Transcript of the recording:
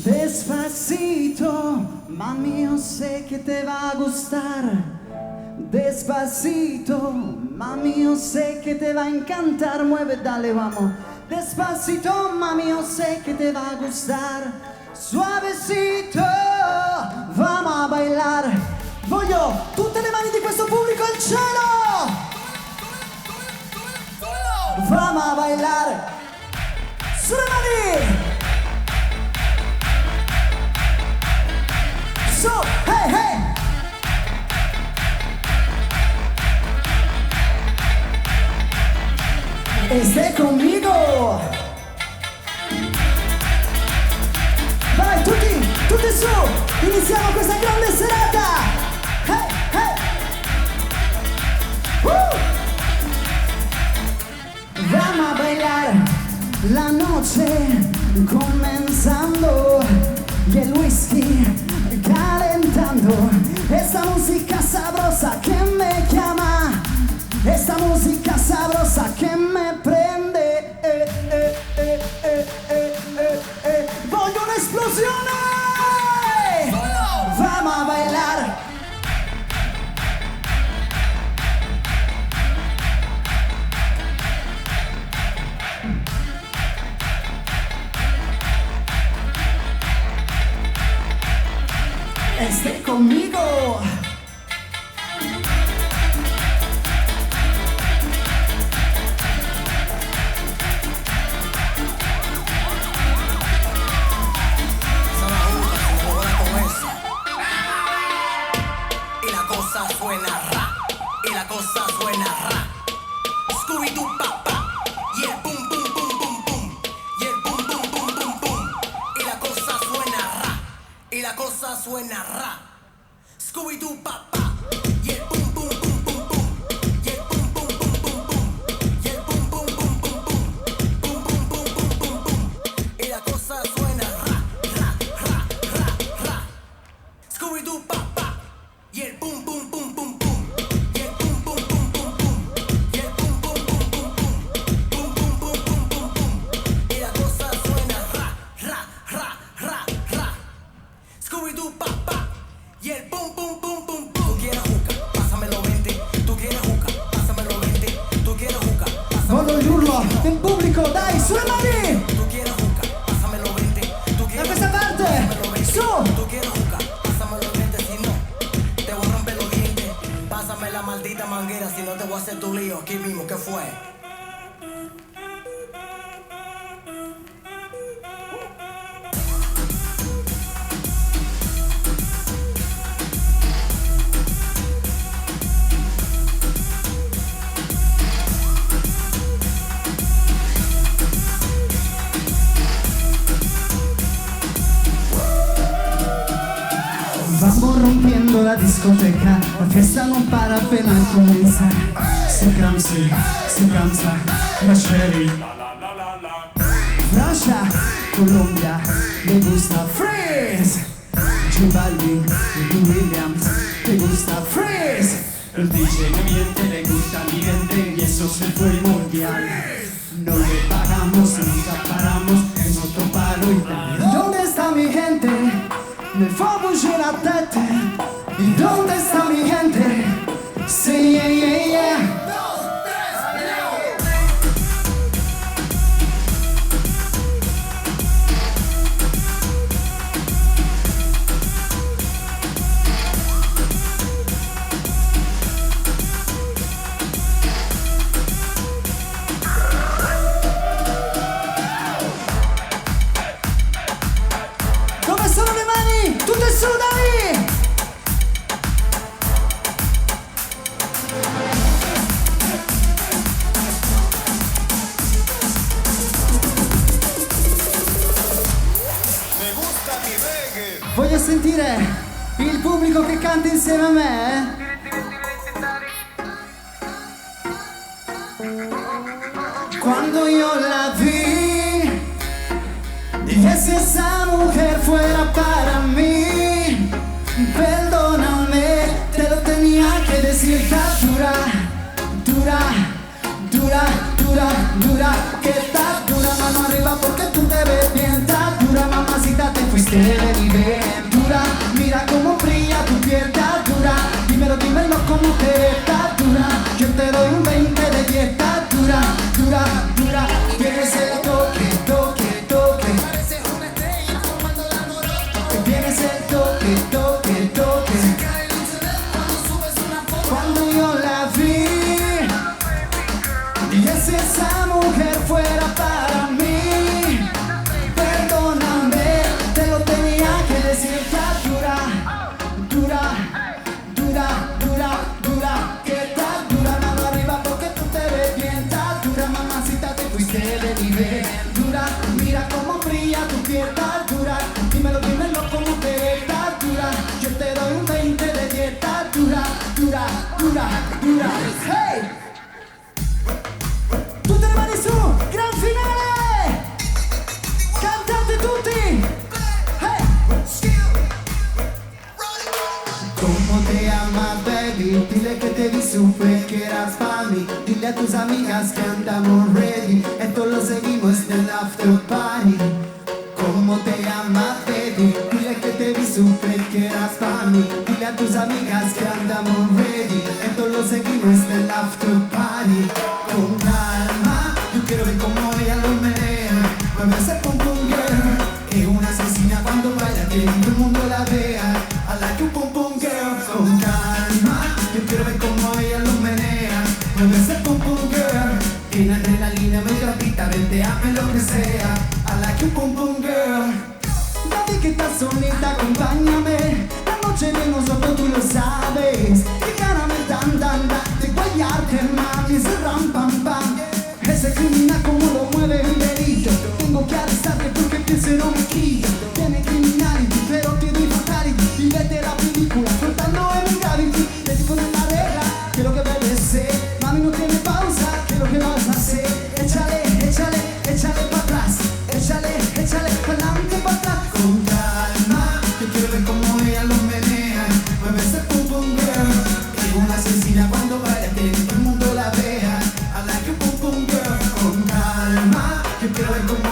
Despacito, mami, yo sé que te va a gustar. Despacito, mami, yo sé que te va a encantar. Mueve, dale, vamos. Despacito, mami, yo sé que te va a gustar. Suavecito, vamos a bailar. Voglio tutte le mani di questo pubblico al cielo. Vamos a bailar. Sulle mani. So, hey, hey. Esté conmigo. Vai, tutti su. Iniziamo questa grande serata. Hey, hey. Vamos a bailar la noche comenzando y el whisky calentando, esta música sabrosa que me llama, esta música sabrosa que me prende. Voglio un'esplosione! Vamos a bailar. Esté conmigo. Y la cosa suena ra, y la cosa suena ra. Scooby-Doo papá, y el boom boom boom boom boom, y el boom boom boom boom boom. Y la cosa suena ra, y la cosa suena ra. Scooby-Doo papá, y el boom boom boom boom boom, y el boom boom boom boom boom, y el boom boom boom boom boom, boom boom boom boom boom boom. Y la cosa suena ra, ra, ra, ra, ra. Scooby-Doo papá, y el boom boom boom boom boom, y el boom boom boom boom boom, y el boom boom boom boom boom, boom boom boom boom boom boom. Y la cosa suena ra, ra, ra, ra, ra. Scooby-Doo papá, y el boom boom boom boom boom. Tú quieres juca, pásamelo 20. Tú quieres juca, pásamelo 20. Tú quieres juca, Voglio pásamelo il urlo del pubblico, dai, sulle mani! Tú quieres juca, pásamelo 20. Tú Da quieres questa parte! pásamelo 20. Su! Tú quieres juca, pásamelo 20. Si no, te voy a romper los dientes. Pásame la maldita manguera, si no te voy a hacer tu lío aquí mismo. ¿Qué fue? Vamos rompiendo la discoteca, la fiesta no para apenas comenzar. Se cansa, la Sherry. Francia, Colombia, le gusta freeze. J Balvin, Robbie Williams, le gusta freeze. El DJ no miente, le gusta mi gente y eso se fue el mundial. No le pagamos, nunca paramos, es otro palo y tal. ¿Dónde está mi gente? Me fa bouger la tête. ¿Y dónde está mi gente? Sí, yeah, yeah, yeah. avanti insieme a me. Cuando yo la vi, dije si esa mujer fuera para mí, perdóname, te lo tenía que decir. Está dura, dura, dura, dura, dura, que está dura, mano arriba porque tú te ves bien. Está dura, mamacita, te fuiste de nivel. Dura, mira cómo brilla tu piel. Está dura, dímelo, dímelo cómo te ves. Está dura, yo te doy un 20 de 10. Está dura, dura, dura, tienes el toque, toque, toque. Pareces una estrella fumando la Noroto. Tienes el toque, toque, toque. Cae el internet cuando subes una foto. Cuando yo la vi, dije si esa mujer fuera para mí, perdóname, te lo tenía que decir. Está dura, dura, dura, dura, dura, que está dura, mano arriba porque tú te ves bien. Está dura, mamacita, te fuiste de nivel. Dura, mira cómo brilla tu piel. Está dura, dímelo, dímelo cómo te ves. Está dura, yo te doy un 20 de 10. Está dura, dura, dura, dura. Hey, tutte le mani su, gran finale, cantate tutti. Hey, ¿cómo te llamas, baby? Dile que te vi, supe que eras para mí. Dile a tus amigas que andamos ready. Esto lo seguimos en el after party. ¿Cómo te llamas, baby? Dile que te vi, supe que eras para mí. Dile a tus amigas que andamos ready. Esto lo seguimos en el after party. Con calma, yo quiero ver cómo ella lo menea. Mueve ese pum pum girl. Es una asesina cuando baila, quiere que todo el mundo la vea. I like you pum pum girl. Con calma, yo quiero ver cómo ella lo menea. Mueve ese pum pum girl. Tiene adrenalina, me grapita, vente, hazme lo que sea. I like you pum pum girl. Baby, que estás solita, acompáñame. La noche de nosotros tú lo sabes. Regálame tan, tan, tan. De guayarte, mami, ese ram, pam, pam. Ese criminal como lo mueve un delito. Tengo que arrestarte porque pienso no me quito. Tiene criminality, pero te doy fatality. Y vete la película, flotando en un gravity. Te digo en la regla, que lo que debes ser. Mami, no tiene pausa, que lo que vas a hacer. Échale, échale, échale para atrás. Échale, échale para adelante, para atrás. Con calma, yo quiero ver cómo ella lo menea. Mueve ese pum pum girl. Es una asesina cuando baila, quiere que todo el mundo la vea. I like you pum pum girl. Con calma, yo quiero ver cómo